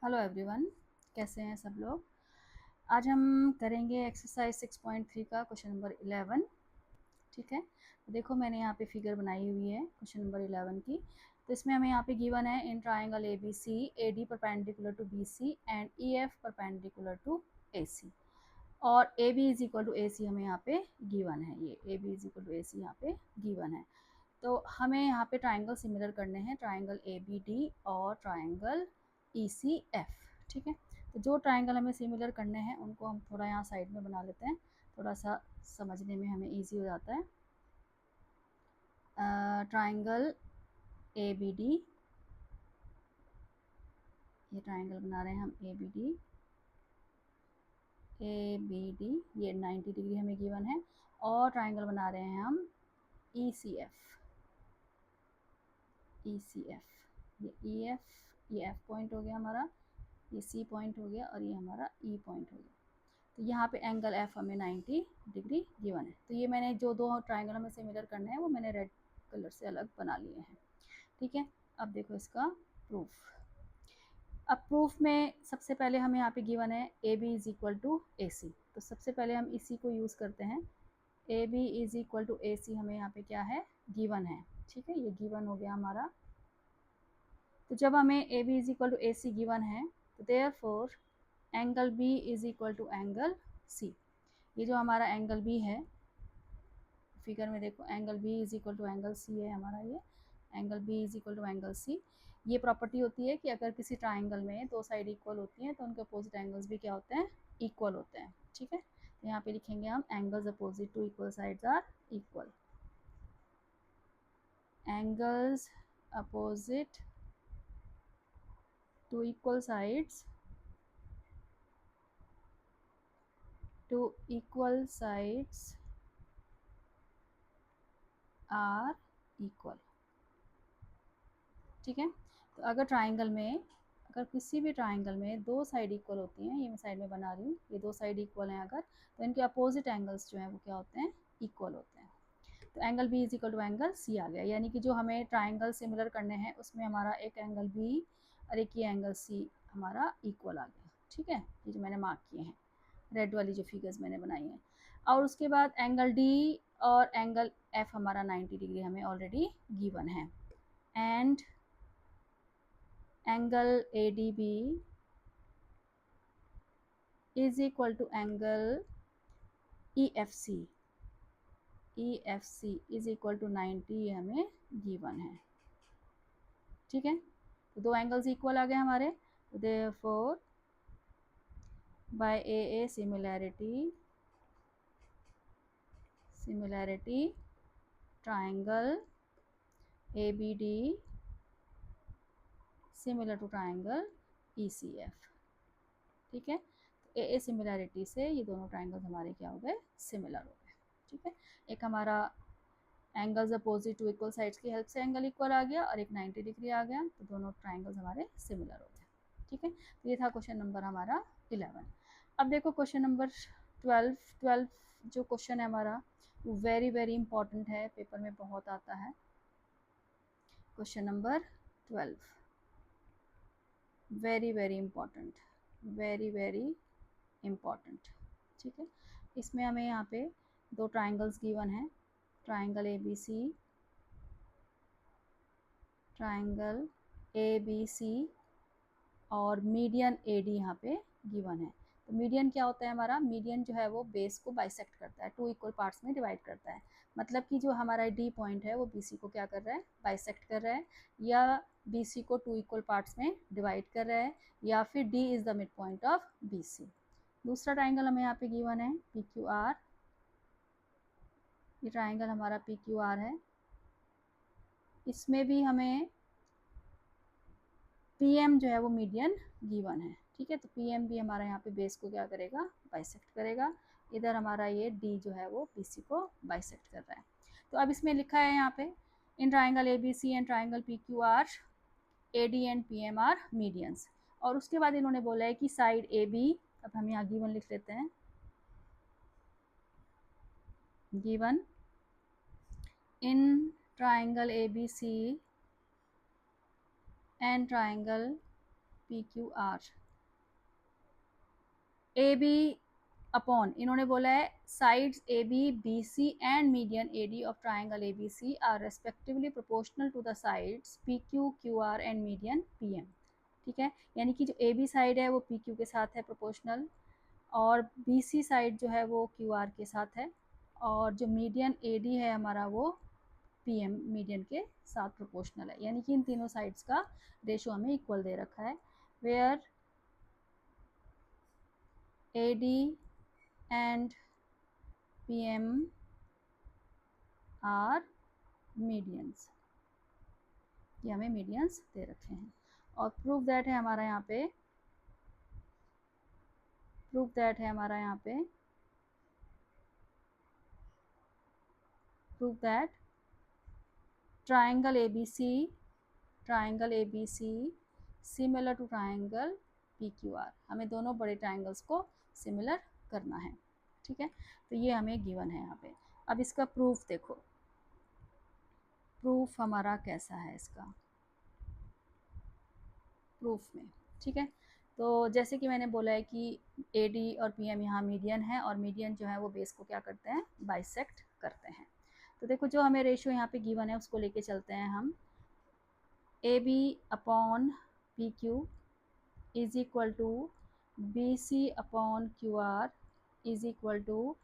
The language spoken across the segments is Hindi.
हेलो एवरीवन, कैसे हैं सब लोग। आज हम करेंगे एक्सरसाइज 6.3 का क्वेश्चन नंबर 11। ठीक है, तो देखो मैंने यहाँ पे फिगर बनाई हुई है क्वेश्चन नंबर 11 की। तो इसमें हमें यहाँ पे गिवन है in triangle A B C A D perpendicular to B C and E F perpendicular to A C, और A B is equal to A C हमें यहाँ पे गिवन है। ये A B is equal to A C यहाँ पे गिवन है। तो हमें यहाँ पे ट्राइंगल सिमिलर करने हैं, ट्राइंगल ए बी डी और ट्राइंगल ई सी एफ। ठीक है, तो जो ट्राइंगल हमें सिमिलर करने हैं उनको हम थोड़ा यहाँ साइड में बना लेते हैं, थोड़ा सा समझने में हमें इजी हो जाता है। ट्राइंगल ए बी डी, ये ट्राइंगल बना रहे हैं हम ए बी डी, ये 90 डिग्री हमें गिवन है। और ट्राइंगल बना रहे हैं हम ई सी एफ, ये ये एफ पॉइंट हो गया हमारा, ये सी पॉइंट हो गया और ये हमारा ई पॉइंट हो गया। तो यहाँ पे एंगल एफ हमें 90 डिग्री गिवन है। तो ये मैंने जो दो ट्राइंगल हमें सिमिलर करने हैं वो मैंने रेड कलर से अलग बना लिए हैं। ठीक है, अब देखो इसका प्रूफ। अब प्रूफ में सबसे पहले हमें यहाँ पे गिवन है A B is equal to A C, तो सबसे पहले हम इसी को यूज़ करते हैं। A B is equal to A C हमें यहाँ पे क्या है, गिवन है। ठीक है, ये गिवन हो गया हमारा। तो जब हमें A B is equal to A C given है तो therefore angle B is equal to angle C. ये जो हमारा एंगल बी है फिगर में देखो, angle B is equal to angle C है हमारा। ये angle B is equal to angle C. ये प्रॉपर्टी होती है कि अगर किसी ट्राइंगल में दो साइड इक्वल होती हैं तो उनके अपोजिट एंगल्स भी क्या होते हैं, इक्वल होते हैं। ठीक है, तो यहाँ पे लिखेंगे हम angles opposite to equal sides are equal. Angles opposite to equal sides are equal. ठीक है, तो अगर ट्राइंगल में, अगर किसी भी ट्राइंगल में दो साइड इक्वल होती हैं, ये मैं साइड में बना रही हूँ, ये दो साइड इक्वल हैं अगर, तो इनके अपोजिट एंगल्स जो हैं वो क्या होते हैं, इक्वल होते हैं। तो angle B is equal to angle C आ गया, यानी कि जो हमें ट्राइंगल सिमिलर करने हैं उसमें हमारा एक एंगल बी और एक ये एंगल सी हमारा इक्वल आ गया। ठीक है, ये जो मैंने मार्क किए हैं रेड वाली जो फिगर्स मैंने बनाई हैं। और उसके बाद एंगल डी और एंगल एफ हमारा 90 डिग्री हमें ऑलरेडी गिवन है। And angle A D B is equal to angle E F C is equal to 90 हमें गिवन है। ठीक है, तो दो एंगल्स इक्वल आ गए हमारे। Therefore by A similarity triangle A B D similar to triangle E C F. ठीक है, तो ए सिमिलैरिटी से ये दोनों ट्राइंगल्स हमारे क्या हो गए, सिमिलर हो गए। ठीक है, एक हमारा angles opposite to equal sides की हेल्प से एंगल इक्वल आ गया और एक 90 डिग्री आ गया, तो दोनों ट्राइंगल्स हमारे सिमिलर हो गए। ठीक है, तो ये था क्वेश्चन नंबर हमारा 11। अब देखो क्वेश्चन नंबर 12 जो क्वेश्चन है हमारा वो वेरी वेरी इंपॉर्टेंट है, पेपर में बहुत आता है। Question number 12 very very important, very important. ठीक है, इसमें हमें यहाँ पे दो ट्राइंगल्स गिवन है, triangle A B C, triangle A B C और मीडियन ए डी यहाँ पे गिवन है। तो मीडियन क्या होता है हमारा, मीडियन जो है वो बेस को बाइसेक्ट करता है, टू इक्वल पार्ट्स में डिवाइड करता है। मतलब कि जो हमारा डी पॉइंट है वो बी सी को क्या कर रहा है, बाइसेक्ट कर रहा है, या बी सी को टू इक्वल पार्ट्स में डिवाइड कर रहा है, या फिर D is the mid point of B C. दूसरा ट्राइंगल हमें यहाँ पे गिवन है पी क्यू आर, ये ट्राइंगल हमारा पी क्यू आर है। इसमें भी हमें पी एम जो है वो मीडियन गिवन है। ठीक है, तो पी एम भी हमारा यहाँ पे बेस को क्या करेगा, बाइसेक्ट करेगा। इधर हमारा ये डी जो है वो पी सी को बाइसेक्ट कर रहा है। तो अब इसमें लिखा है यहाँ पे in triangle A B C and triangle P Q R A D and P M are medians. और उसके बाद इन्होंने बोला है कि साइड ए बी, अब हम यहाँ गिवन लिख लेते हैं, given in triangle A B C and triangle P Q R, A B upon, इन्होंने बोला है sides A B B C and median A D of triangle A B C are respectively proportional to the sides P Q Q R and median P M. ठीक है, यानी कि जो ए बी साइड है वो पी क्यू के साथ है प्रोपोर्शनल, और बी सी साइड जो है वो क्यू आर के साथ है, और जो मीडियन ए डी है हमारा वो पी एम मीडियन के साथ प्रोपोर्शनल है। यानी कि इन तीनों साइड्स का रेशो हमें इक्वल दे रखा है, where A D and P M are medians, ये हमें मीडियंस दे रखे हैं। और प्रूफ दैट है हमारा यहाँ पे, प्रूफ दैट है हमारा यहाँ पे, proof that triangle A B C, triangle A B C similar to triangle P Q R, हमें दोनों बड़े ट्राइंगल्स को सिमिलर करना है। ठीक है, तो ये हमें गिवन है यहाँ पे। अब इसका प्रूफ देखो, प्रूफ हमारा कैसा है इसका प्रूफ में। ठीक है, तो जैसे कि मैंने बोला है कि ए डी और पी एम यहाँ मीडियन है, और मीडियन जो है वो बेस को क्या करते हैं, बाइसेक्ट करते हैं। तो देखो जो हमें रेशियो यहाँ पे गिवन है उसको लेके चलते हैं हम, A B upon P Q is equal to B C upon Q R is equal to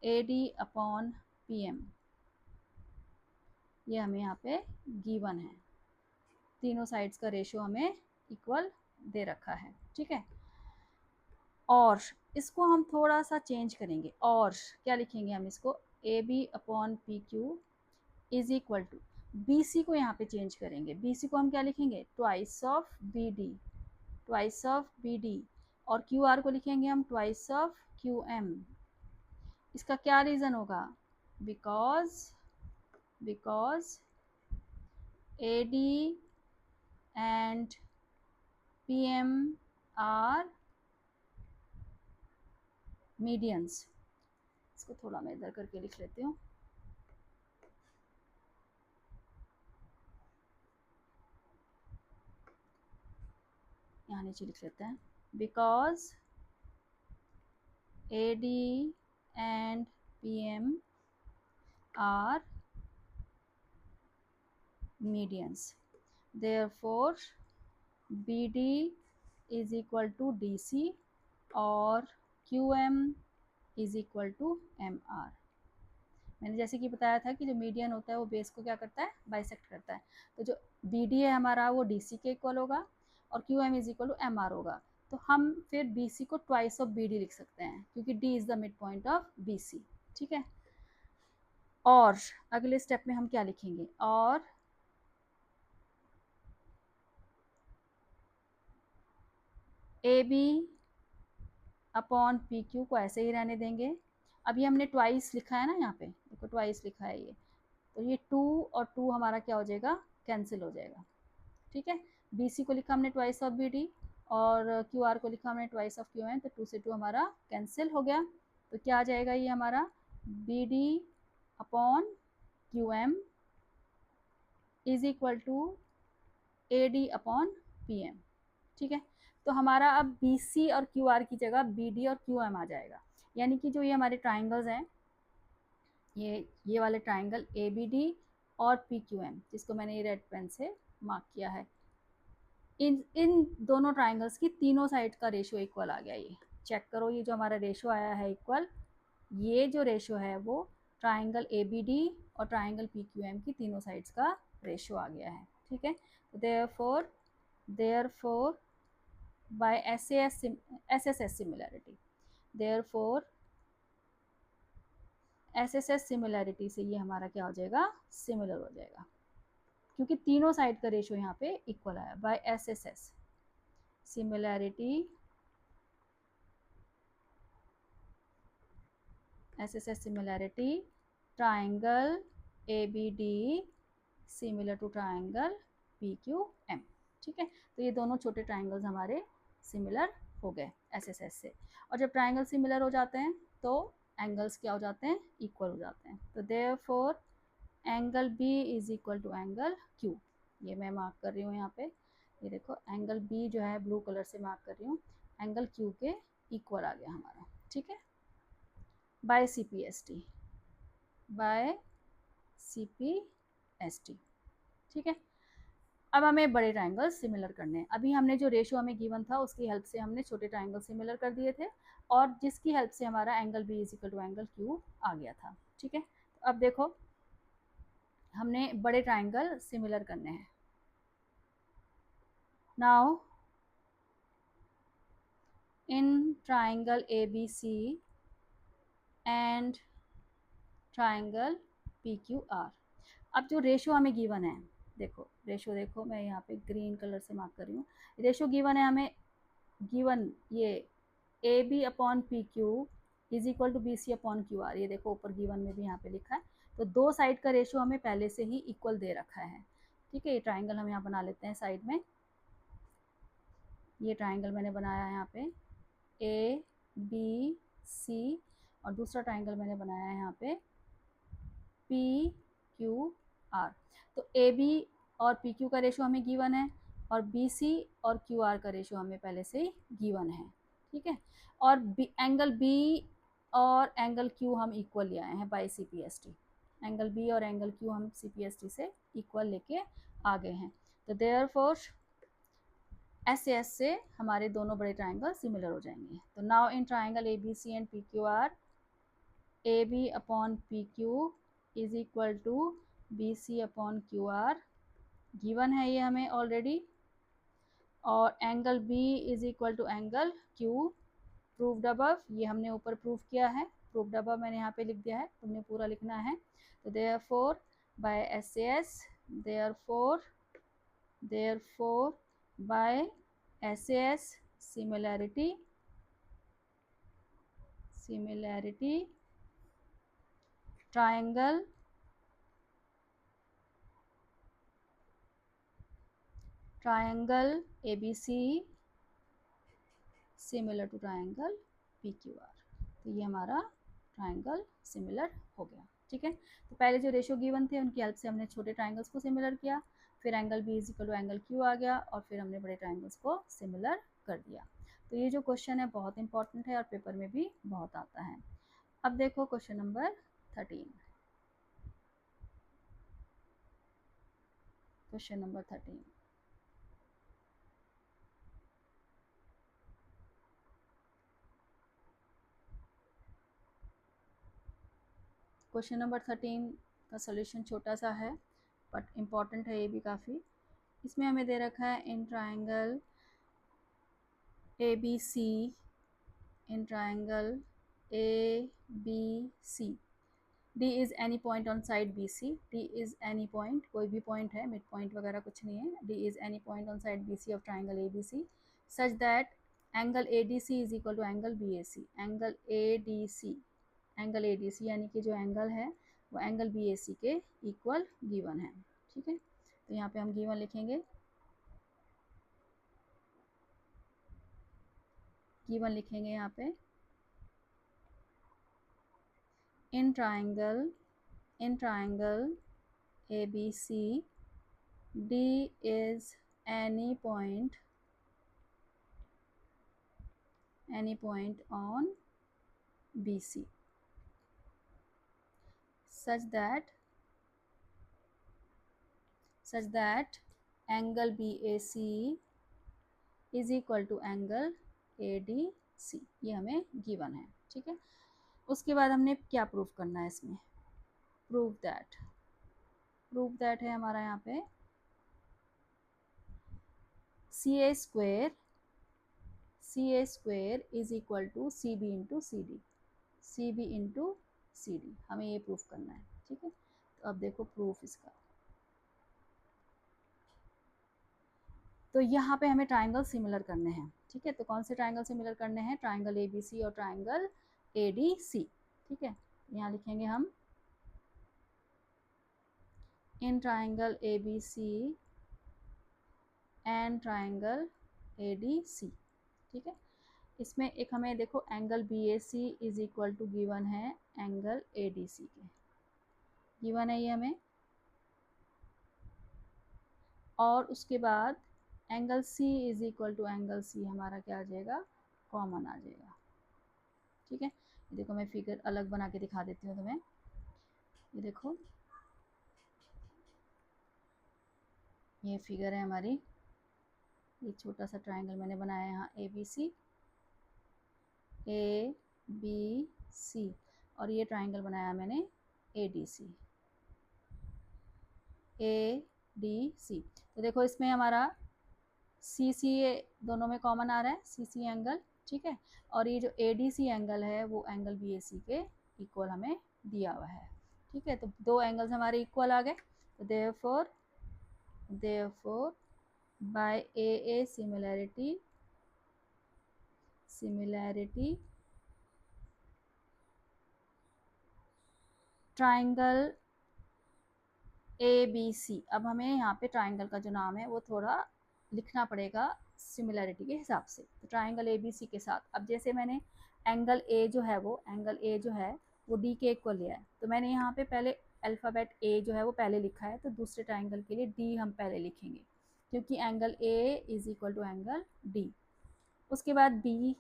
A D upon P M, ये हमें यहाँ पे गिवन है। तीनों साइड्स का रेशियो हमें इक्वल दे रखा है। ठीक है, और इसको हम थोड़ा सा चेंज करेंगे, और क्या लिखेंगे हम इसको, A B upon P Q is equal to, B C को यहाँ पे चेंज करेंगे, बी सी को हम क्या लिखेंगे, twice of B D, twice of B D, और क्यू आर को लिखेंगे हम ट्वाइस ऑफ क्यू एम। इसका क्या रीज़न होगा, because A D and P M are medians. इसको थोड़ा मैं इधर करके लिख लेती हूँ, यहाँ नीचे लिख लेते हैं, because A D and P M are medians, therefore BD is equal to DC और QM is equal to MR। मैंने जैसे कि बताया था कि जो मीडियन होता है वो बेस को क्या करता है, बाइसेक्ट करता है। तो जो BD है हमारा वो DC के इक्वल होगा, और QM is equal to MR होगा। तो हम फिर BC को ट्वाइस ऑफ BD लिख सकते हैं, क्योंकि D is the mid point of BC। ठीक है, और अगले स्टेप में हम क्या लिखेंगे, और A B upon P Q को ऐसे ही रहने देंगे। अभी हमने ट्वाइस लिखा है ना, यहाँ पे देखो ट्वाइस लिखा है ये, तो ये 2 और 2 हमारा क्या हो जाएगा, कैंसिल हो जाएगा। ठीक है, बी सी को लिखा हमने ट्वाइस ऑफ बी डी, और क्यू आर को लिखा हमने ट्वाइस ऑफ क्यू एम, तो 2 से 2 हमारा कैंसिल हो गया। तो क्या आ जाएगा ये हमारा, B D upon Q M is equal to A D upon P M. ठीक है, तो हमारा अब बी सी और क्यू आर की जगह बी डी और क्यू एम आ जाएगा। यानी कि जो ये हमारे ट्राइंगल्स हैं, ये वाले ट्राइंगल ए बी डी और पी क्यू एम, जिसको मैंने ये रेड पेन से मार्क किया है, इन दोनों ट्राइंगल्स की तीनों साइड का रेशियो इक्वल आ गया। ये चेक करो, ये जो हमारा रेशियो आया है इक्वल, ये जो रेशियो है वो ट्राइंगल ए बी डी और ट्राइंगल पी क्यू एम की तीनों साइड्स का रेशियो आ गया है। ठीक है, therefore by SSS similarity, therefore SSS similarity से ये हमारा क्या हो जाएगा, सिमिलर हो जाएगा, क्योंकि तीनों साइड का रेशियो यहाँ पे इक्वल आया। By SSS similarity, SSS similarity triangle ABD similar to triangle PQM। ठीक है, तो ये दोनों छोटे ट्राइंगल्स हमारे सिमिलर हो गए SSS से, और जब ट्राइंगल सिमिलर हो जाते हैं तो एंगल्स क्या हो जाते हैं, इक्वल हो जाते हैं। तो therefore angle B is equal to angle Q, ये मैं मार्क कर रही हूँ यहाँ पे, ये देखो एंगल बी जो है ब्लू कलर से मार्क कर रही हूँ, एंगल क्यू के इक्वल आ गया हमारा, ठीक है, by C P S T, by C P S T, ठीक है। अब हमें बड़े ट्राइंगल सिमिलर करने हैं। अभी हमने जो रेशियो हमें गिवन था उसकी हेल्प से हमने छोटे ट्राइंगल सिमिलर कर दिए थे, और जिसकी हेल्प से हमारा angle B is equal to angle Q आ गया था, ठीक है। तो अब देखो हमने बड़े ट्राइंगल सिमिलर करने हैं। Now in triangle A B C and triangle P Q R, अब जो रेशियो हमें गिवन है, देखो रेशियो, देखो मैं यहाँ पे ग्रीन कलर से मार्क कर रही हूँ, रेशियो गिवन है हमें, गिवन ये A B upon P Q is equal to B C upon Q R, ये देखो ऊपर गिवन में भी यहाँ पे लिखा है। तो दो साइड का रेशियो हमें पहले से ही इक्वल दे रखा है, ठीक है। ये ट्राइंगल हम यहाँ बना लेते हैं साइड में, ये ट्राइंगल मैंने बनाया है यहाँ पे ए बी सी, और दूसरा ट्राइंगल मैंने बनाया है यहाँ पे पी क्यू आर। तो ए बी और पी क्यू का रेशियो हमें गिवन है, और बी सी और क्यू आर का रेशियो हमें पहले से ही गिवन है, ठीक है। और एंगल बी और एंगल क्यू हम इक्वल ले आए हैं by C P S T, angle B और एंगल क्यू हम सी पी एस टी से इक्वल लेके आ गए हैं। तो देयरफॉर एस से हमारे दोनों बड़े ट्राइंगल सिमिलर हो जाएंगे। तो now in triangle A B C and P Q R, A B upon P Q is equal to B C upon Q R, given है ये हमें ऑलरेडी, और angle B is equal to angle Q, proved above, ये हमने ऊपर प्रूव किया है, प्रूव्ड अबव मैंने यहाँ पे लिख दिया है, तुमने पूरा लिखना है। तो therefore by S therefore by S similarity triangle ABC similar to triangle PQR, तो ये हमारा ट्राइंगल सिमिलर हो गया, ठीक है। तो पहले जो रेशियो गिवन थे उनकी हेल्प से हमने छोटे ट्राइंगल्स को सिमिलर किया, फिर angle B is equal to angle Q आ गया, और फिर हमने बड़े ट्राइंगल्स को सिमिलर कर दिया। तो ये जो क्वेश्चन है बहुत इंपॉर्टेंट है और पेपर में भी बहुत आता है। अब देखो question number 13, question number 13, question number 13 का सोल्यूशन छोटा सा है बट इम्पॉर्टेंट है ये भी काफ़ी। इसमें हमें दे रखा है in triangle ABC, in triangle ABC D is any point on side BC, D is any point, कोई भी पॉइंट है, मिड पॉइंट वगैरह कुछ नहीं है, D is any point on side BC of triangle ABC such that angle ADC is equal to angle BAC, angle ADC यानी कि जो एंगल है वो एंगल BAC के इक्वल गिवन है, ठीक है। तो यहाँ पे हम गिवन लिखेंगे, गिवन लिखेंगे यहाँ पे in triangle ABC D is any point on BC such that angle BAC is equal to angle ADC, ये हमें गिवन है, ठीक है। उसके बाद हमने क्या प्रूव करना है इसमें, प्रूव दैट है हमारा यहाँ पे CA square is equal to CB into CD, हमें ये प्रूफ करना है, ठीक है। तो अब देखो प्रूफ इसका, तो यहाँ पे हमें ट्राइंगल सिमिलर करने हैं, ठीक है। तो कौन से ट्राइंगल सिमिलर करने हैं, ट्राइंगल ABC और ट्राइंगल ADC, ठीक है। यहाँ लिखेंगे हम in triangle ABC and triangle ADC, ठीक है। इसमें एक हमें देखो angle BAC is equal to given है एंगल ADC के, गिवन है ये हमें, और उसके बाद angle C is equal to angle C हमारा क्या आ जाएगा, कॉमन आ जाएगा। ठीक है, देखो मैं फिगर अलग बना के दिखा देती हूँ तुम्हें। ये देखो, ये फिगर है हमारी, ये छोटा सा ट्राइंगल मैंने बनाया है यहाँ, ए बी सी, और ये ट्राइंगल बनाया मैंने ए डी सी। तो देखो इसमें हमारा सी सी दोनों में कॉमन आ रहा है, सी सी एंगल, ठीक है। और ये जो ए डी सी एंगल है वो एंगल बी ए सी के इक्वल हमें दिया हुआ है। ठीक है, तो दो एंगल्स हमारे इक्वल आ गए। तो therefore by A similarity triangle A B C, अब हमें यहाँ पे ट्राइंगल का जो नाम है वो थोड़ा लिखना पड़ेगा सिमिलैरिटी के हिसाब से। तो ट्राइंगल ए बी सी के साथ, अब जैसे मैंने एंगल ए जो है वो डी के इक्वल लिया है, तो मैंने यहाँ पे पहले अल्फ़ाबेट ए जो है वो पहले लिखा है, तो दूसरे ट्राइंगल के लिए डी हम पहले लिखेंगे, क्योंकि angle A is equal to angle D. उसके बाद बी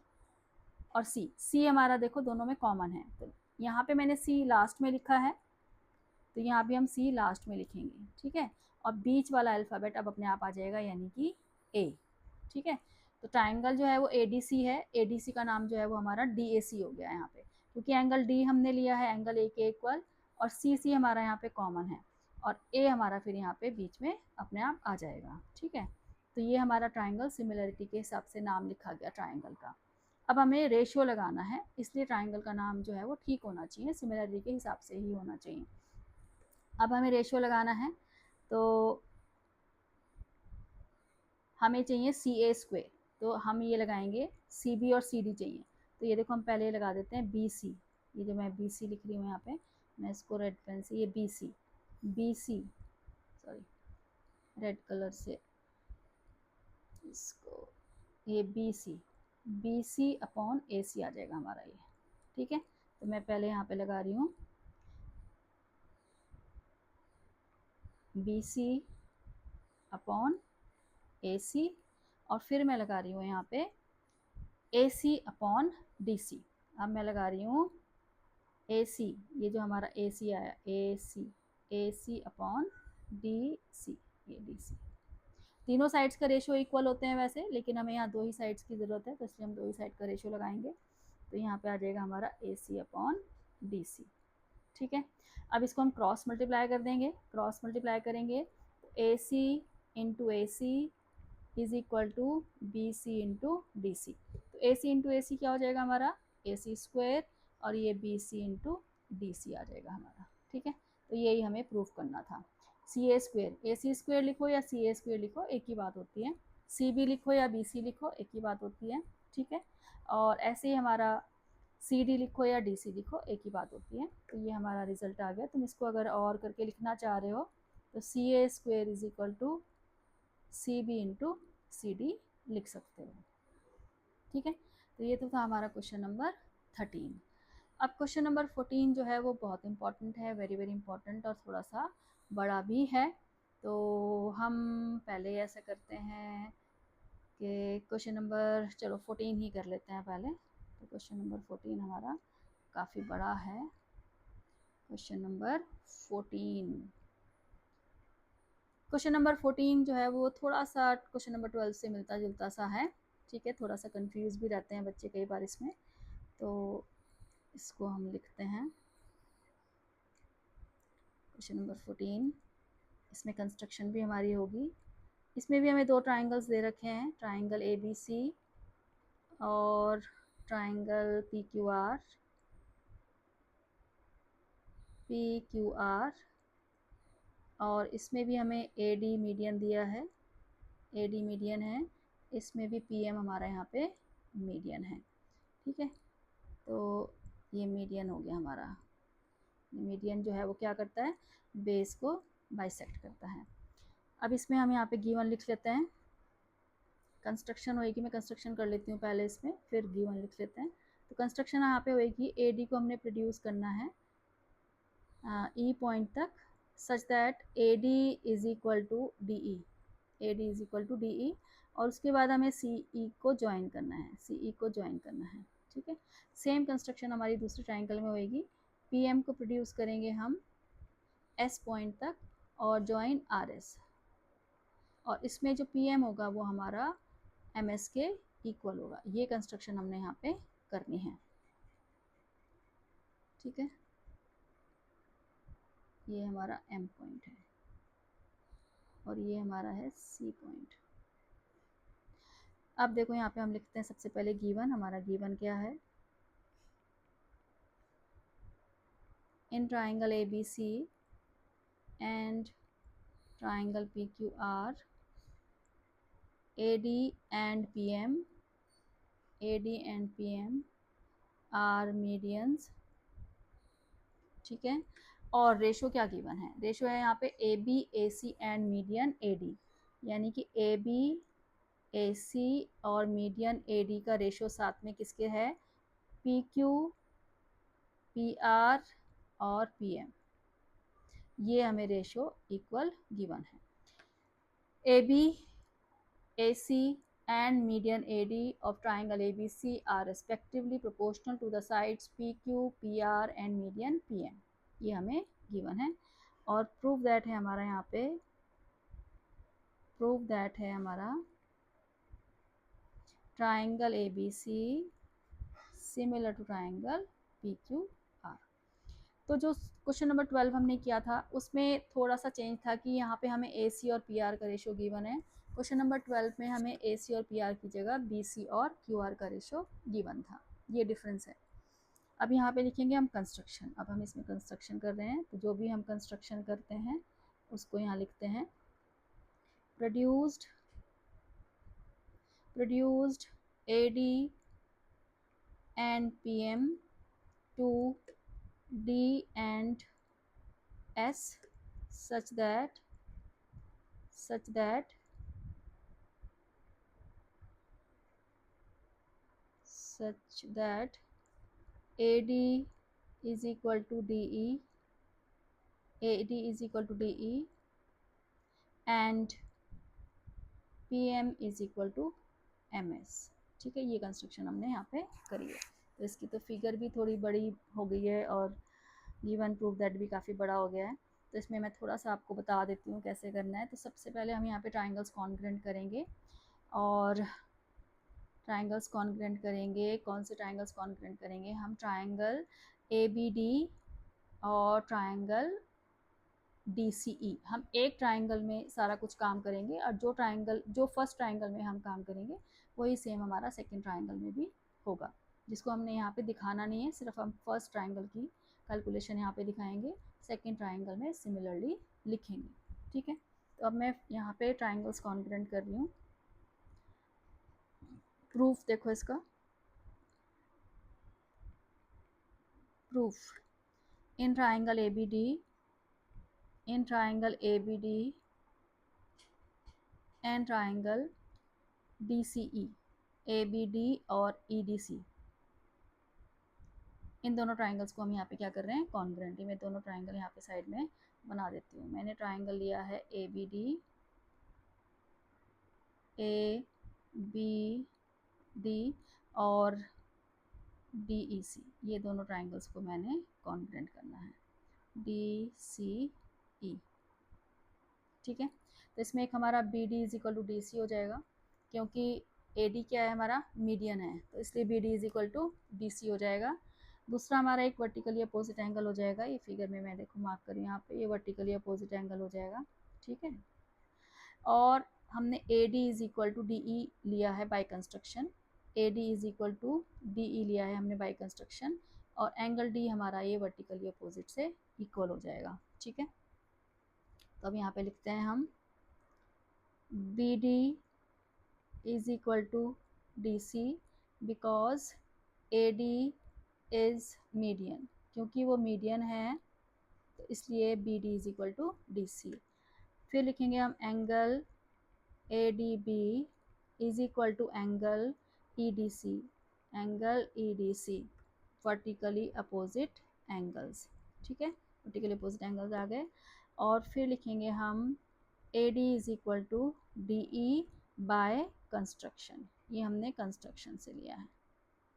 और सी हमारा देखो दोनों में कॉमन है, तो यहाँ पे मैंने सी लास्ट में लिखा है, तो यहाँ भी हम सी लास्ट में लिखेंगे। ठीक है, और बीच वाला अल्फ़ाबेट अब अपने आप आ जाएगा, यानी कि ए। ठीक है, तो ट्राइंगल जो है वो ए डी सी है, ए डी सी का नाम जो है वो हमारा डी ए सी हो गया यहाँ पे, क्योंकि एंगल डी हमने लिया है एंगल ए के इक्वल, और सी सी हमारा यहाँ पे कॉमन है, और ए हमारा फिर यहाँ पे बीच में अपने आप आ जाएगा। ठीक है, तो ये हमारा ट्राइंगल सिमिलरिटी के हिसाब से नाम लिखा गया ट्राइंगल का। अब हमें रेशियो लगाना है, इसलिए ट्राइंगल का नाम जो है वो ठीक होना चाहिए, सिमिलरिटी के हिसाब से ही होना चाहिए। अब हमें रेशियो लगाना है, तो हमें चाहिए सी ए स्क्वेयर, तो हम ये लगाएंगे सी बी और सी डी चाहिए, तो ये देखो हम पहले लगा देते हैं बी सी, ये जो मैं बी सी लिख रही हूँ यहाँ पे, मैं इसको रेड पेन से, ये B C sorry red colour से इसको, ये बी सी अपॉन ए सी आ जाएगा हमारा ये। ठीक है, तो मैं पहले यहाँ पे लगा रही हूँ बी सी अपॉन ए सी, और फिर मैं लगा रही हूँ यहाँ पे ए सी अपॉन डी सी। अब मैं लगा रही हूँ ए सी, ये जो हमारा ए सी आया, ए सी अपॉन डी सी, ये डी सी। तीनों साइड्स का रेशियो इक्वल होते हैं वैसे, लेकिन हमें यहाँ दो ही साइड्स की ज़रूरत है, तो इसलिए हम दो ही साइड का रेशियो लगाएंगे, तो यहाँ पे आ जाएगा हमारा ए सी अपॉन डी सी। ठीक है, अब इसको हम क्रॉस मल्टीप्लाई कर देंगे, क्रॉस मल्टीप्लाई करेंगे तो A C into A C is equal to B C into D C. तो ए सी इंटू ए सी क्या हो जाएगा हमारा, ए सी स्क्वायर, और ये B C into D C आ जाएगा हमारा। ठीक है, तो यही हमें प्रूफ करना था। सी A square, A C square लिखो या सी ए स्क्वायर लिखो, एक ही बात होती है। सी बी लिखो या बी सी लिखो, एक ही बात होती है। ठीक है, और ऐसे ही हमारा सी डी लिखो या डी सी लिखो, एक ही बात होती है। तो ये हमारा रिजल्ट आ गया। तुम इसको अगर और करके लिखना चाह रहे हो तो C A square is equal to C B into C D लिख सकते हो। ठीक है, तो ये तो था हमारा क्वेश्चन नंबर 13। अब क्वेश्चन नंबर 14 जो है वो बहुत इंपॉर्टेंट है, वेरी वेरी इंपॉर्टेंट, और थोड़ा सा बड़ा भी है। तो हम पहले ऐसा करते हैं कि क्वेश्चन नंबर चलो 14 ही कर लेते हैं पहले। तो क्वेश्चन नंबर 14 हमारा काफ़ी बड़ा है। क्वेश्चन नंबर 14, क्वेश्चन नंबर 14 जो है वो थोड़ा सा क्वेश्चन नंबर 12 से मिलता जुलता सा है। ठीक है, थोड़ा सा कंफ्यूज भी रहते हैं बच्चे कई बार इसमें, तो इसको हम लिखते हैं क्वेश्चन नंबर 14। इसमें कंस्ट्रक्शन भी हमारी होगी। इसमें भी हमें दो ट्राइंगल्स दे रखे हैं, ट्राइंगल ए बी सी और ट्राइंगल पी क्यू आर, और इसमें भी हमें ए डी मीडियन दिया है, ए डी मीडियन है, इसमें भी पी एम हमारा यहाँ पे मीडियन है। ठीक है, तो ये मीडियन हो गया हमारा। मीडियन जो है वो क्या करता है, बेस को बाइसेक्ट करता है। अब इसमें हम यहाँ पे गिवन लिख लेते हैं, कंस्ट्रक्शन होएगी, मैं कंस्ट्रक्शन कर लेती हूँ पहले इसमें, फिर गिवन लिख लेते हैं। तो कंस्ट्रक्शन यहाँ पे होएगी, ए डी को हमने प्रोड्यूस करना है ई पॉइंट तक, such that A D is equal to D E, A D is equal to D E, और उसके बाद हमें सी ई को ज्वाइन करना है, सी ई को ज्वाइन करना है, ठीक है। सेम कंस्ट्रक्शन हमारी दूसरे ट्राइंगल में होएगी। पी एम को प्रोड्यूस करेंगे हम एस पॉइंट तक और ज्वाइन आर एस, और इसमें जो पी एम होगा वो हमारा एम एस के इक्वल होगा। ये कंस्ट्रक्शन हमने यहाँ पे करनी है, ठीक है। ये हमारा एम पॉइंट है और ये हमारा है सी पॉइंट। अब देखो यहाँ पे हम लिखते हैं सबसे पहले गिवन, हमारा गिवन क्या है, in triangle A B C and triangle PQR, AD and PM, AD and PM are medians, ठीक है। और रेशो क्या गिवन है, रेशो है यहाँ पे AB AC and median AD, यानी कि AB AC और मीडियन AD का रेशो साथ में किसके है, PQ PR और PM, ये हमें रेशो इक्वल गिवन है। AB AC and median AD of triangle ABC are respectively proportional to the sides PQ, PR and median PM, ये हमें गिवन है। और प्रूफ दैट है हमारा यहाँ पे, प्रूफ दैट है हमारा triangle ABC similar to triangle PQR। तो जो क्वेश्चन नंबर 12 हमने किया था उसमें थोड़ा सा चेंज था कि यहाँ पे हमें AC और PR का रेशो गिवन है, क्वेश्चन नंबर 12 में हमें AC और PR की जगह BC और QR का रेशो गिवन था, ये डिफरेंस है। अब यहाँ पे लिखेंगे हम कंस्ट्रक्शन, अब हम इसमें कंस्ट्रक्शन कर रहे हैं, तो जो भी हम कंस्ट्रक्शन करते हैं उसको यहाँ लिखते हैं, produced AD and PM to D and S such that AD is equal to DE, AD is equal to DE and PM is equal to MS, ठीक है। ये कंस्ट्रक्शन हमने यहाँ पे करी है। तो इसकी तो फिगर भी थोड़ी बड़ी हो गई है और गिवन प्रूफ दैट भी काफ़ी बड़ा हो गया है, तो इसमें मैं थोड़ा सा आपको बता देती हूँ कैसे करना है। तो सबसे पहले हम यहाँ पे ट्राइंगल्स कॉन्ग्रुएंट करेंगे, और ट्राइंगल्स कॉन्ग्रुएंट करेंगे, कौन से ट्राइंगल्स कॉन्ग्रुएंट करेंगे, हम ट्राइंगल ABD और ट्राइंगल DCE, हम एक ट्राइंगल में सारा कुछ काम करेंगे, और जो फर्स्ट ट्राइंगल में हम काम करेंगे वही सेम हमारा सेकंड ट्राइंगल में भी होगा, जिसको हमने यहाँ पे दिखाना नहीं है, सिर्फ हम फर्स्ट ट्राइंगल की कैलकुलेशन यहाँ पे दिखाएंगे, सेकंड ट्राइंगल में सिमिलरली लिखेंगे, ठीक है। तो अब मैं यहाँ पे ट्राइंगल्स कॉन्ग्रुएंट कर रही हूँ। प्रूफ देखो इसका, proof in triangle ABD and triangle DCE, ABD और EDC, इन दोनों ट्राइंगल्स को हम यहाँ पे क्या कर रहे हैं, कॉन्ग्रुएंट। मैं दोनों ट्राइंगल यहाँ पे साइड में बना देती हूँ। मैंने ट्राइंगल लिया है ABD, और DEC, ये दोनों ट्राइंगल्स को मैंने कॉन्ग्रुएंट करना है, DCE, ठीक है। तो इसमें एक हमारा BD is equal to DC हो जाएगा, क्योंकि AD क्या है हमारा, मीडियन है, तो इसलिए BD is equal to DC हो जाएगा। दूसरा हमारा एक वर्टिकली अपोजिट एंगल हो जाएगा, ये फिगर में मैं देखो मार्क करूँ यहाँ पे, ये वर्टिकली अपोजिट एंगल हो जाएगा, ठीक है। और हमने AD is equal to DE लिया है by construction, AD is equal to DE लिया है हमने बाय कंस्ट्रक्शन, और एंगल D हमारा ये वर्टिकली अपोजिट से इक्वल हो जाएगा, ठीक है। तो अब यहाँ पे लिखते हैं हम BD is equal to DC because AD is median, क्योंकि वो मीडियन है तो इसलिए BD is equal to DC। फिर लिखेंगे हम angle ADB is equal to angle EDC, angle EDC vertically opposite angles, ठीक है, वर्टिकली अपोजिट एंगल्स आ गए। और फिर लिखेंगे हम AD is equal to DE by construction, ये हमने कंस्ट्रक्शन से लिया है,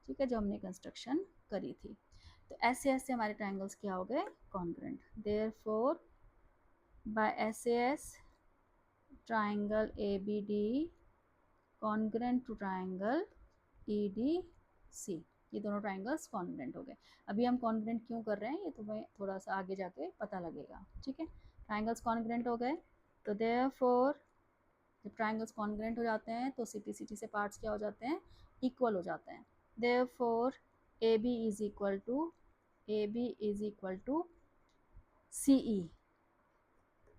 ठीक है, जो हमने कंस्ट्रक्शन करी थी। तो ऐसे ऐसे हमारे ट्राइंगल्स क्या हो गए, congruent. Therefore by SAS triangle ABD congruent to triangle EDC, ये दोनों ट्राइंगल्स कॉन्ग्रुएंट हो गए। अभी हम कॉन्ग्रुएंट क्यों कर रहे हैं ये तुम्हें थोड़ा सा आगे जाके पता लगेगा, ठीक है। ट्राइंगल्स कॉन्ग्रुएंट हो गए, तो देयरफॉर जब ट्राइंगल्स कॉन्ग्रुएंट हो जाते हैं तो CP से पार्ट्स क्या हो जाते हैं, इक्वल हो जाते हैं। Therefore AB is equal to CE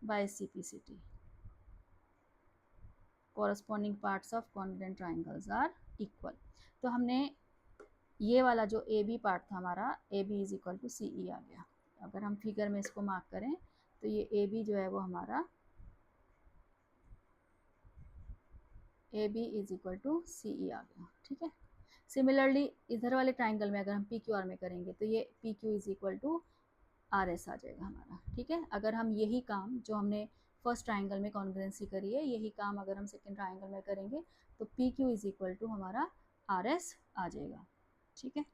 by CP corresponding parts of congruent triangles are equal। तो हमने ये वाला जो AB पार्ट था हमारा, AB is equal to CE आ गया। अगर हम फिगर में इसको मार्क करें तो ये AB जो है वो हमारा AB is equal to CE आ गया, ठीक है। सिमिलरली इधर वाले ट्राइंगल में अगर हम PQR में करेंगे तो ये PQ is equal to RS आ जाएगा हमारा, ठीक है। अगर हम यही काम जो हमने फर्स्ट ट्राइंगल में कॉन्ग्रुएंसी करी है, यही काम अगर हम सेकंड ट्राइंगल में करेंगे तो PQ इज इक्वल टू हमारा RS आ जाएगा, ठीक है।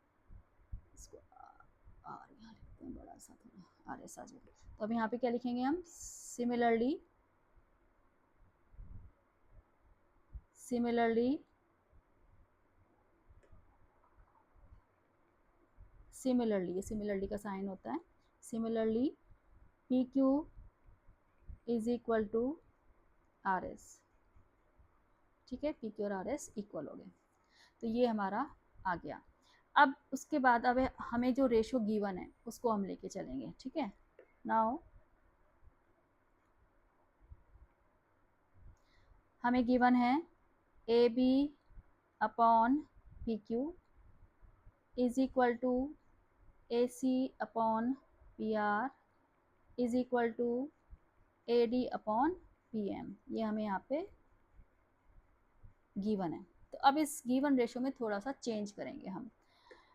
इसको आर यहाँ लिखते हैं बड़ा सा, थोड़ा RS आ जाएगा। तो अब यहाँ पे क्या लिखेंगे हम, सिमिलरली ये सिमिलरली का साइन होता है। Similarly PQ is equal to RS, ठीक है। PQ और RS इक्वल हो गए, तो ये हमारा आ गया। अब उसके बाद अब हमें जो रेशो गिवन है उसको हम लेके चलेंगे, ठीक है। नाउ हमें गिवन है AB upon PQ is equal to AC upon PR is equal to AD upon PM, ये हमें यहाँ पे गिवन है। तो अब इस गिवन रेशो में थोड़ा सा चेंज करेंगे हम।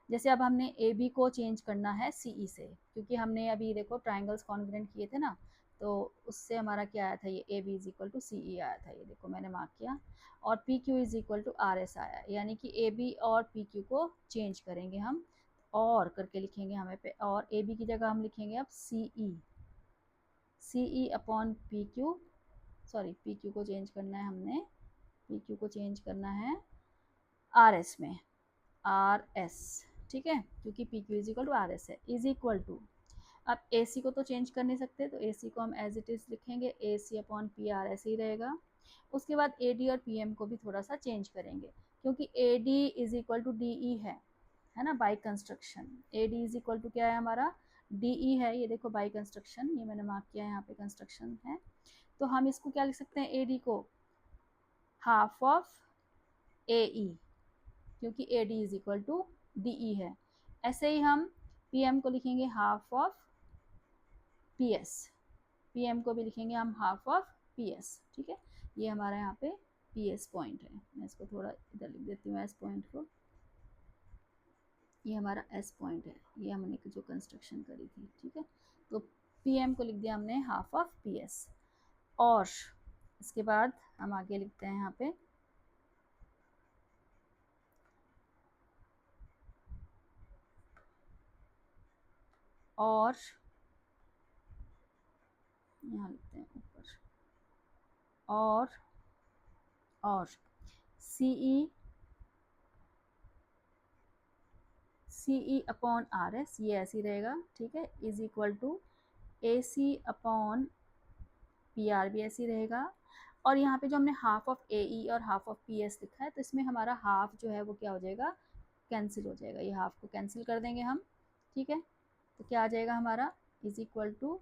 जैसे अब हमने AB को चेंज करना है CE से, क्योंकि हमने अभी देखो ट्राइंगल्स कॉन्ग्रुएंट किए थे ना, तो उससे हमारा क्या आया था, ये AB is equal to CE आया था, ये देखो मैंने मार्क किया। और PQ is equal to RS आया, यानी कि AB और PQ को चेंज करेंगे हम, और करके लिखेंगे हमें पे, और AB की जगह हम लिखेंगे अब CE upon PQ, sorry PQ को चेंज करना है हमने, PQ को चेंज करना है RS में, RS, ठीक है, क्योंकि PQ is equal to RS है, इज इक्वल टू, अब AC को तो चेंज कर नहीं सकते तो AC को हम एज इट इज लिखेंगे, AC अपॉन PR ऐसे ही रहेगा। उसके बाद AD और PM को भी थोड़ा सा चेंज करेंगे, क्योंकि AD is equal to DE है ना, by construction. AD is equal to क्या है हमारा, DE है, ये देखो बाई कंस्ट्रक्शन, ये मैंने मार्क किया है यहाँ पे कंस्ट्रक्शन है। तो हम इसको क्या लिख सकते हैं, AD को हाफ ऑफ AE, क्योंकि AD is equal to DE है। ऐसे ही हम PM को लिखेंगे हाफ ऑफ PS, PM को भी लिखेंगे हम हाफ ऑफ PS, ठीक है। ये हमारा यहाँ पे PS पॉइंट है, मैं इसको थोड़ा इधर लिख देती हूँ S पॉइंट को, ये हमारा S पॉइंट है, ये हमने जो कंस्ट्रक्शन करी थी, ठीक है। तो PM को लिख दिया हमने हाफ ऑफ PS, और इसके बाद हम आगे लिखते हैं यहाँ पे और, यहाँ लिखते हैं ऊपर, और CE अपॉन RS, ये ऐसे ही रहेगा, ठीक है, is equal to AC upon PR भी ऐसे ही रहेगा। और यहाँ पे जो हमने हाफ ऑफ AE और हाफ ऑफ PS लिखा है, तो इसमें हमारा हाफ जो है वो क्या हो जाएगा, कैंसिल हो जाएगा, ये हाफ को कैंसिल कर देंगे हम, ठीक है। तो क्या आ जाएगा हमारा, is equal to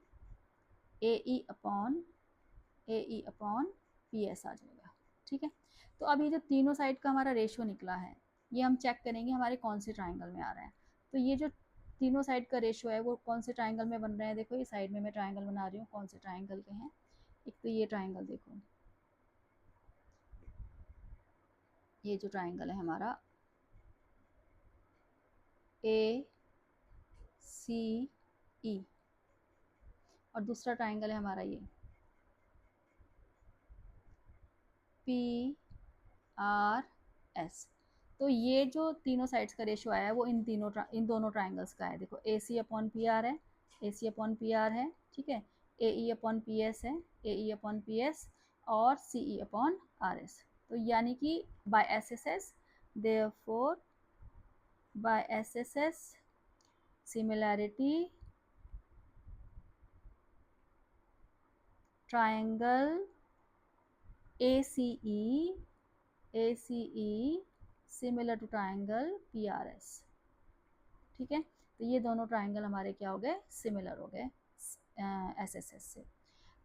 AE upon PS आ जाएगा, ठीक है। तो अब ये जो तीनों साइड का हमारा रेशो निकला है, ये हम चेक करेंगे हमारे कौन से ट्राइंगल में आ रहा है। तो ये जो तीनों साइड का रेशो है वो कौन से ट्राइंगल में बन रहे हैं, देखो ये साइड में मैं ट्राइंगल बना रही हूँ, कौन से ट्राइंगल के हैं। एक तो ये ट्राइंगल देखो, ये जो ट्राइंगल है हमारा ACE, और दूसरा ट्राइंगल है हमारा ये आर एस। तो ये जो तीनों साइड्स का रेशियो आया है वो इन दोनों ट्राइंगल्स का है। देखो ए सी अपॉन पी आर है, ए सी अपॉन पी आर है, ठीक है, ए ई अपॉन पी एस है, ए ई अपॉन पी एस, और सी ई अपॉन आर एस। तो यानी कि by S S S, therefore by S S S similarity triangle ACE similar to triangle PRS। ठीक है, तो ये दोनों ट्राइंगल हमारे क्या हो गए, सिमिलर हो गए SSS से।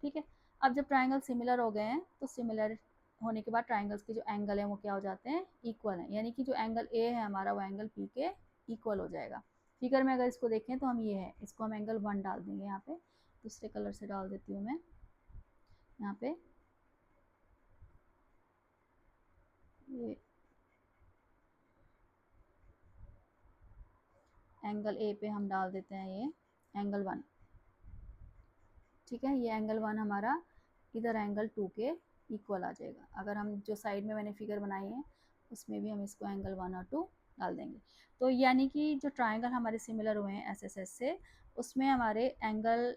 ठीक है, अब जब ट्राइंगल सिमिलर हो गए हैं तो सिमिलर होने के बाद ट्राइंगल्स के जो एंगल हैं वो क्या हो जाते हैं, इक्वल हैं। यानी कि जो एंगल ए है हमारा वो एंगल पी के इक्वल हो जाएगा। फिगर में अगर इसको देखें तो हम ये है, इसको हम एंगल 1 डाल देंगे, यहाँ पे दूसरे कलर से डाल देती हूँ मैं, यहाँ पे ये एंगल ए पे हम डाल देते हैं ये एंगल 1। ठीक है, ये एंगल 1 हमारा इधर एंगल 2 के इक्वल आ जाएगा। अगर हम जो साइड में मैंने फिगर बनाई है उसमें भी हम इसको एंगल 1 और 2 डाल देंगे। तो यानी कि जो ट्राइंगल हमारे सिमिलर हुए हैं SSS से, उसमें हमारे angle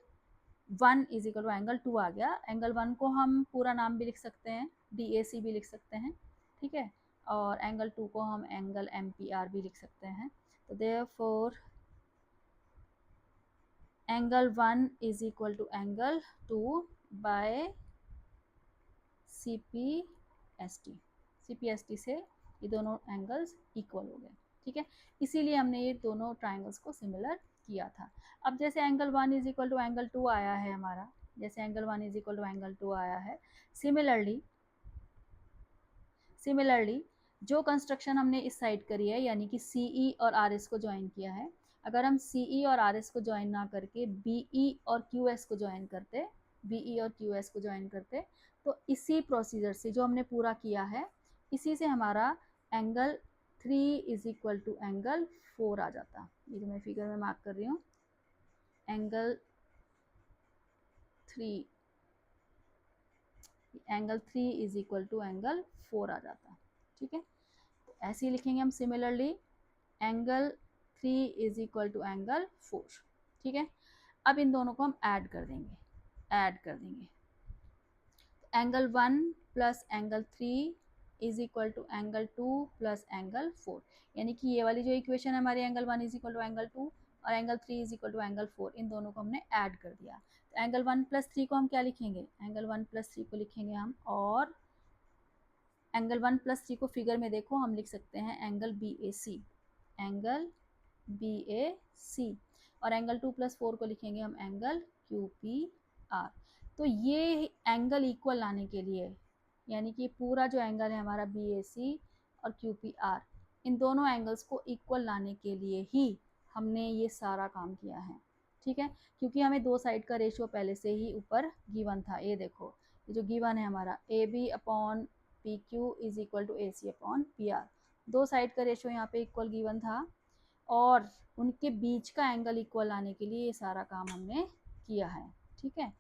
1 is equal to angle 2 आ गया। एंगल 1 को हम पूरा नाम भी लिख सकते हैं, DAC भी लिख सकते हैं, ठीक है, और एंगल 2 को हम एंगल MPR भी लिख सकते हैं। तो therefore angle 1 is equal to angle 2 by CPST। CPST से ये दोनों एंगल्स इक्वल हो गए। ठीक है, इसीलिए हमने ये दोनों ट्राइंगल्स को सिमिलर किया था। अब जैसे angle 1 is equal to angle 2 आया है हमारा, जैसे angle 1 is equal to angle 2 आया है, सिमिलरली जो कंस्ट्रक्शन हमने इस साइड करी है, यानी कि CE और RS को ज्वाइन किया है, अगर हम CE और RS को ज्वाइन ना करके BE और QS को ज्वाइन करते, BE और QS को ज्वाइन करते, तो इसी प्रोसीजर से जो हमने पूरा किया है, इसी से हमारा angle 3 is equal to angle 4 आ जाता। ये जो मैं फिगर में मार्क कर रही हूँ, angle 3 is equal to angle 4 आ जाता। ठीक है, ऐसे ही लिखेंगे हम similarly angle 3 is equal to angle 4। ठीक है, अब इन दोनों को हम ऐड कर देंगे, angle 1 plus angle 3 is equal to angle 2 plus angle 4। यानी कि ये वाली जो इक्वेशन है हमारी, angle 1 is equal to angle 2 और angle 3 is equal to angle 4, इन दोनों को हमने ऐड कर दिया। तो एंगल 1 प्लस 3 को हम क्या लिखेंगे, एंगल 1 प्लस 3 को लिखेंगे हम, और एंगल 1 प्लस 3 को फिगर में देखो हम लिख सकते हैं एंगल BAC, एंगल BAC, और एंगल 2 प्लस 4 को लिखेंगे हम एंगल QPR। तो ये एंगल इक्वल लाने के लिए, यानी कि पूरा जो एंगल है हमारा BAC और QPR, इन दोनों एंगल्स को इक्वल लाने के लिए ही हमने ये सारा काम किया है। ठीक है, क्योंकि हमें दो साइड का रेशियो पहले से ही ऊपर गिवन था। ये देखो, ये जो गिवन है हमारा AB upon PQ is equal to AC upon PR, दो साइड का रेशियो यहाँ पे इक्वल गिवन था, और उनके बीच का एंगल इक्वल लाने के लिए ये सारा काम हमने किया है। ठीक है,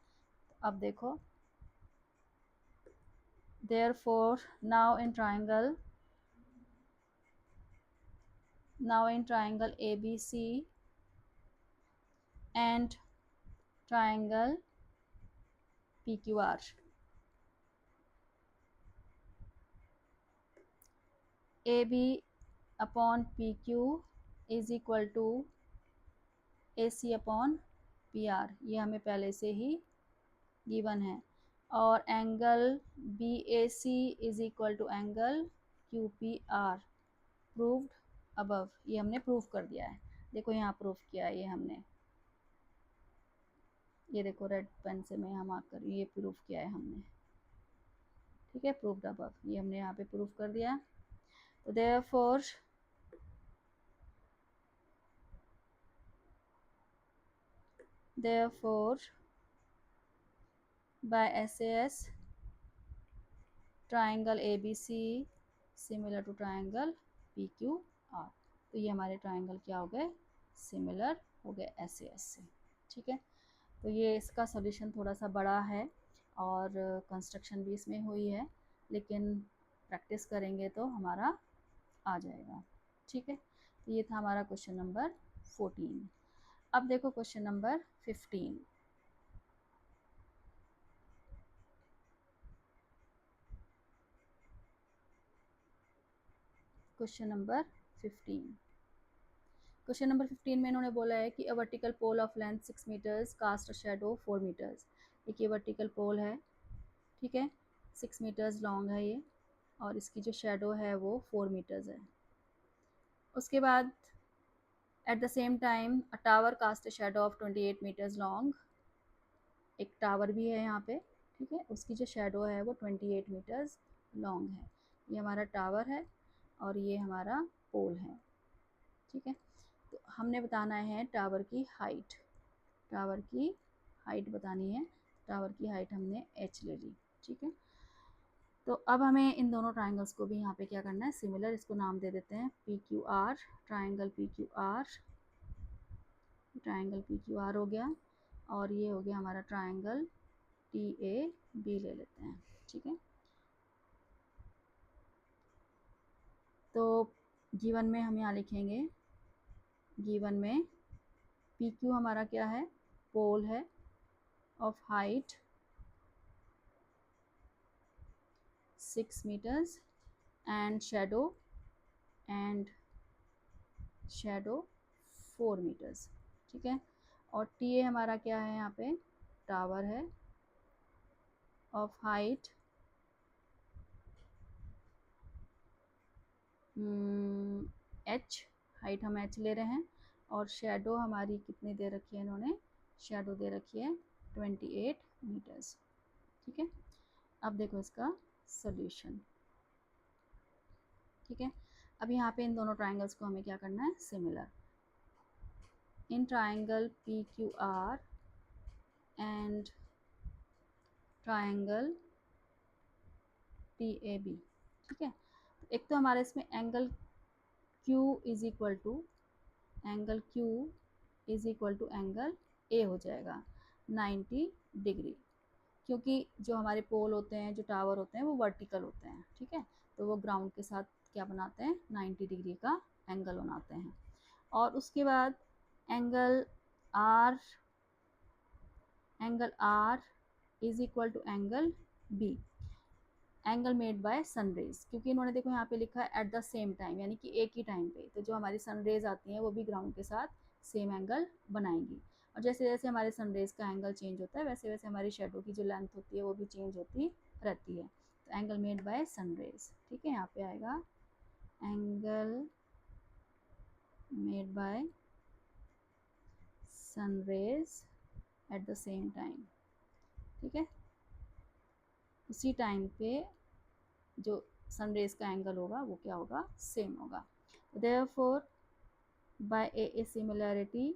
तो अब देखो, therefore now in triangle ABC and triangle PQR, AB upon PQ is equal to AC upon PR, ये हमें पहले से ही गिवन है, और angle BAC is equal to angle QPR proved above, ये हमने प्रूव कर दिया है। देखो यहाँ प्रूव किया है ये हमने, ये देखो रेड पेन से मैं यहाँ मार्क कर रही हूँ, ये प्रूव किया है हमने। ठीक है, प्रूव्ड अबव, ये हमने यहाँ पे प्रूव कर दिया। तो therefore by SAS triangle ABC similar to triangle PQR, तो ये हमारे ट्राइंगल क्या हो गए, सिमिलर हो गए SAS से। ठीक है, तो ये इसका सॉल्यूशन थोड़ा सा बड़ा है और कंस्ट्रक्शन भी इसमें हुई है, लेकिन प्रैक्टिस करेंगे तो हमारा आ जाएगा। ठीक है, तो ये था हमारा क्वेश्चन नंबर 14। अब देखो question number 15। Question number 15। Question number 15 में इन्होंने बोला है कि a vertical pole of length 6 metres cast a shadow 4 metres. एक ये वर्टिकल पोल है, ठीक है, 6 मीटर्स लॉन्ग है ये, और इसकी जो शेडो है वो 4 मीटर्स है। उसके बाद at the same time a tower cast a shadow of 28 metres long. एक टावर भी है यहाँ पे, ठीक है, उसकी जो शेडो है वो 28 मीटर्स लॉन्ग है। ये हमारा टावर है और ये हमारा पोल है। ठीक है, तो हमने बताना है टावर की हाइट। टावर की हाइट बतानी है। टावर की हाइट हमने h ले ली। ठीक है, तो अब हमें इन दोनों ट्राइंगल्स को भी यहाँ पे क्या करना है, सिमिलर, इसको नाम दे देते हैं PQR, triangle PQR। Triangle PQR हो गया, और ये हो गया हमारा ट्राइंगल TAB ले लेते हैं। ठीक है, तो गिवन में हम यहाँ लिखेंगे, गिवन में PQ हमारा क्या है, पोल है of height 6 metres and shadow 4 metres. ठीक है, और TA हमारा क्या है, यहाँ पे टावर है ऑफ हाइट h, हाइट हम h ले रहे हैं, और शेडो हमारी कितनी दे रखी है इन्होंने, शेडो दे रखी है 28 मीटर्स। ठीक है, अब देखो इसका सॉल्यूशन। ठीक है, अब यहाँ पे इन दोनों ट्राइंगल्स को हमें क्या करना है, similar. In triangle PQR and triangle TAB। ठीक है, एक तो हमारे इसमें angle Q is equal to angle A हो जाएगा 90 डिग्री, क्योंकि जो हमारे पोल होते हैं, जो टावर होते हैं, वो वर्टिकल होते हैं। ठीक है, तो वो ग्राउंड के साथ क्या बनाते हैं, 90 डिग्री का एंगल बनाते हैं। और उसके बाद angle R is equal to angle B, angle made by sunrays, क्योंकि इन्होंने देखो यहाँ पे लिखा है एट द सेम टाइम, यानी कि एक ही टाइम पे, तो जो हमारी सनरेज आती हैं वो भी ग्राउंड के साथ सेम एंगल बनाएंगी। और जैसे जैसे हमारे सनरेज का एंगल चेंज होता है, वैसे वैसे हमारी शेडो की जो लेंथ होती है वो भी चेंज होती रहती है। तो एंगल मेड बाय सनरेज, ठीक है, यहाँ पे आएगा angle made by sun rays eight the same time. ठीक है, उसी टाइम पे जो सनरेज का एंगल होगा वो क्या होगा, सेम होगा। Therefore by AA similarity,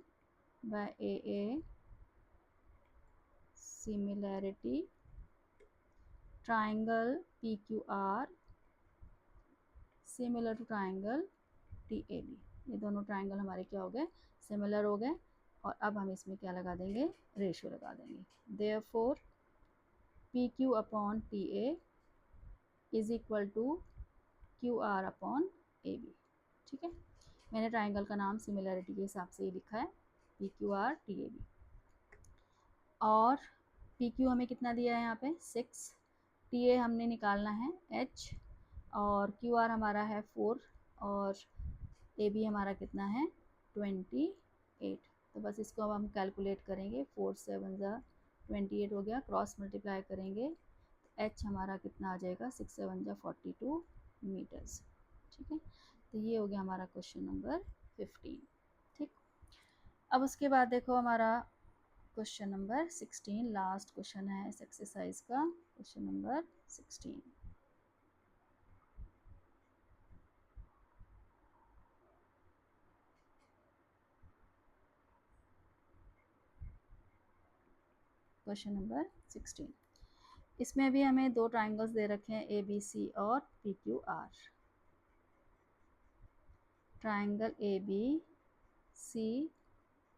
by AA similarity, triangle PQR similar to triangle TAB। ये दोनों ट्राइंगल हमारे क्या हो गए, सिमिलर हो गए। और अब हम इसमें क्या लगा देंगे, रेशियो लगा देंगे। Therefore PQ upon TA is equal to QR upon AB। ठीक है, मैंने ट्राइंगल का नाम सिमिलरिटी के हिसाब से ही लिखा है, PQR TAB। और PQ हमें कितना दिया है यहाँ पे 6, TA हमने निकालना है H, और QR हमारा है 4, और AB हमारा कितना है 28। तो बस इसको अब हम कैलकुलेट करेंगे, 4 7 28 हो गया, क्रॉस मल्टीप्लाई करेंगे तो H हमारा कितना आ जाएगा, 6 7 42 मीटर्स। ठीक है, तो ये हो गया हमारा क्वेश्चन नंबर 15। ठीक, अब उसके बाद देखो हमारा क्वेश्चन नंबर 16, लास्ट क्वेश्चन है इस एक्सरसाइज का, क्वेश्चन नंबर 16। क्वेश्चन नंबर 16, इसमें भी हमें दो ट्राइंगल्स दे रखे हैं ABC और PQR। ट्राइंगल ABC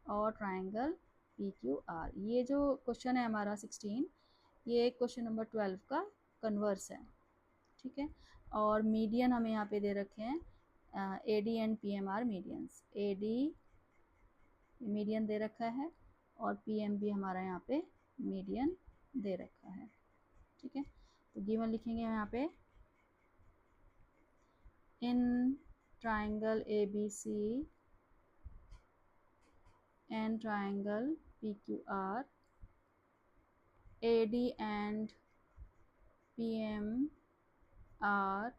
और ट्राइंगल PQR। ये जो क्वेश्चन है हमारा 16, ये क्वेश्चन नंबर 12 का कन्वर्स है। ठीक है, और मीडियन हमें यहाँ पे दे रखे हैं AD and PM are medians. AD median दे रखा है और PM भी हमारा यहाँ पे मीडियन दे रखा है। ठीक है, तो गिवन लिखेंगे यहाँ पे in triangle ABC and triangle PQR AD and PM are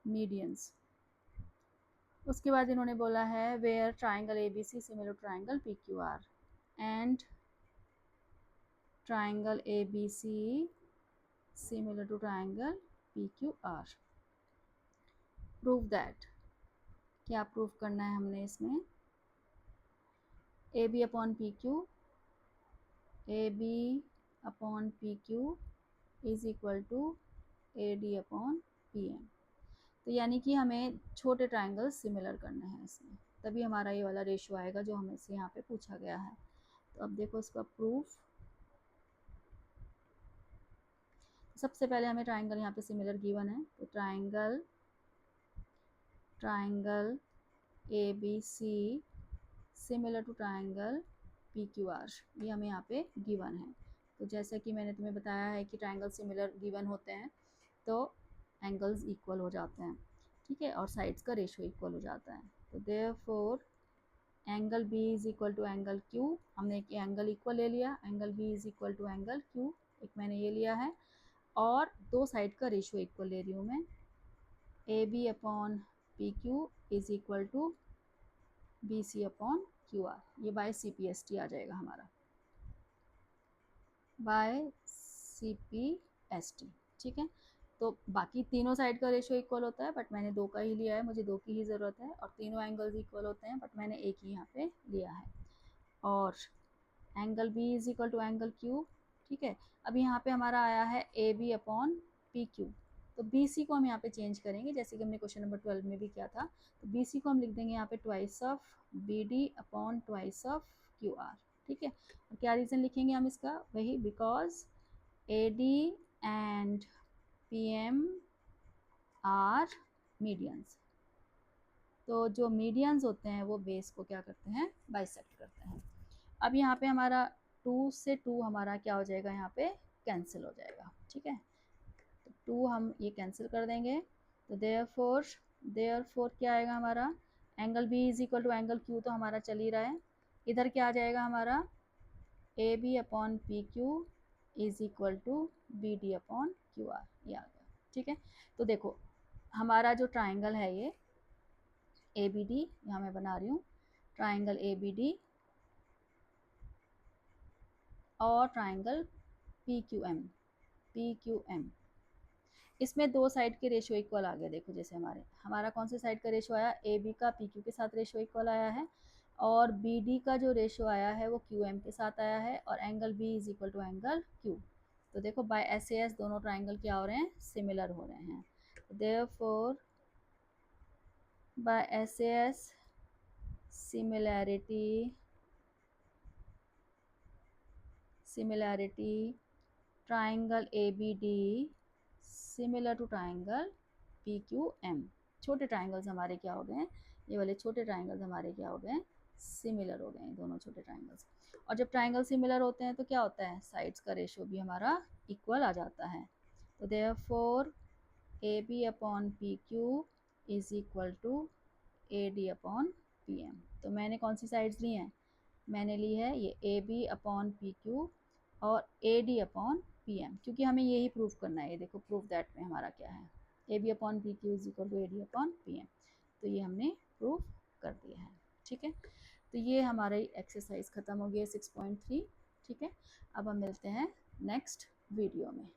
medians. उसके बाद इन्होंने बोला है where triangle ABC similar triangle PQR and triangle ABC similar to triangle PQR। Prove that, क्या प्रूव करना है हमने इसमें? AB upon PQ, AB upon PQ is equal to AD upon PM। तो यानी कि हमें छोटे ट्राइंगल सिमिलर करने हैं इसमें, तभी हमारा ये वाला रेशियो आएगा जो हमें से यहाँ पे पूछा गया है। तो अब देखो इसका प्रूफ। सबसे पहले हमें ट्राइंगल यहाँ पे सिमिलर गिवन है, तो triangle ABC similar to triangle PQR, ये हमें यहाँ पे गिवन है। तो जैसा कि मैंने तुम्हें बताया है कि ट्राइंगल सिमिलर गिवन होते हैं तो एंगल्स इक्वल हो जाते हैं, ठीक है, और साइड्स का रेशियो इक्वल हो जाता है। तो therefore angle B is equal to angle Q, हमने एक एंगल इक्वल ले लिया, angle B is equal to angle Q, एक मैंने ये लिया है, और दो साइड का रेशियो इक्वल ले रही हूँ मैं। AB upon PQ is equal to BC upon QR, ये बाय CPST आ जाएगा हमारा, बाय CPST। ठीक है, तो बाकी तीनों साइड का रेशियो इक्वल होता है, बट मैंने दो का ही लिया है, मुझे दो की ही ज़रूरत है, और तीनों एंगल्स इक्वल होते हैं, बट मैंने एक ही यहाँ पे लिया है। और angle B is equal to angle Q। ठीक है, अब यहाँ पे हमारा आया है AB अपॉन PQ, तो BC को हम यहाँ पे चेंज करेंगे जैसे कि हमने क्वेश्चन नंबर 12 में भी किया था। तो BC को हम लिख देंगे यहाँ पे twice of BD upon twice of QR। ठीक है, और क्या रीज़न लिखेंगे हम इसका? वही, because AD and PM are medians. तो जो मीडियंस होते हैं वो बेस को क्या करते हैं? बाइसेक्ट करते हैं। अब यहाँ पे हमारा 2 से 2 हमारा क्या हो जाएगा? यहाँ पे कैंसिल हो जाएगा। ठीक है, तो 2 हम ये कैंसिल कर देंगे, तो देयरफॉर क्या आएगा हमारा? Angle B is equal to angle Q तो हमारा चल ही रहा है, इधर क्या आ जाएगा हमारा? AB upon PQ is equal to BD upon QR, ये आ गया। ठीक है, तो देखो हमारा जो ट्राइंगल है ये ABD, यहाँ मैं बना रही हूँ ट्राइंगल ABD और ट्राइंगल PQM, इसमें दो साइड के रेशियो इक्वल आ गए। देखो जैसे हमारा कौन से साइड का रेशियो आया? AB का PQ के साथ रेशियो इक्वल आया है, और BD का जो रेशियो आया है वो QM के साथ आया है, और angle B is equal to angle Q। तो देखो बाय SAS दोनों ट्राइंगल क्या हो रहे हैं? सिमिलर हो रहे हैं। Therefore by SAS similarity triangle ABD similar to triangle PQM। छोटे ट्राइंगल्स हमारे क्या हो गए हैं? ये वाले छोटे ट्राइंगल्स हमारे क्या हो गए हैं? सिमिलर हो गए हैं, दोनों छोटे ट्राइंगल्स। और जब ट्राइंगल सिमिलर होते हैं तो क्या होता है? साइड्स का रेशियो भी हमारा इक्वल आ जाता है। तो therefore AB upon PQ is equal to AD upon PM। तो मैंने कौन सी साइड्स ली हैं? मैंने ली है ये AB अपॉन PQ और AD अपॉन PM, क्योंकि हमें यही प्रूफ करना है। ये देखो प्रूफ दैट में हमारा क्या है? AB upon PQ is equal to AD upon PM, तो ये हमने प्रूफ कर दिया है। ठीक है, तो ये हमारी एक्सरसाइज ख़त्म हो गई है 6.3। ठीक है, अब हम मिलते हैं नेक्स्ट वीडियो में।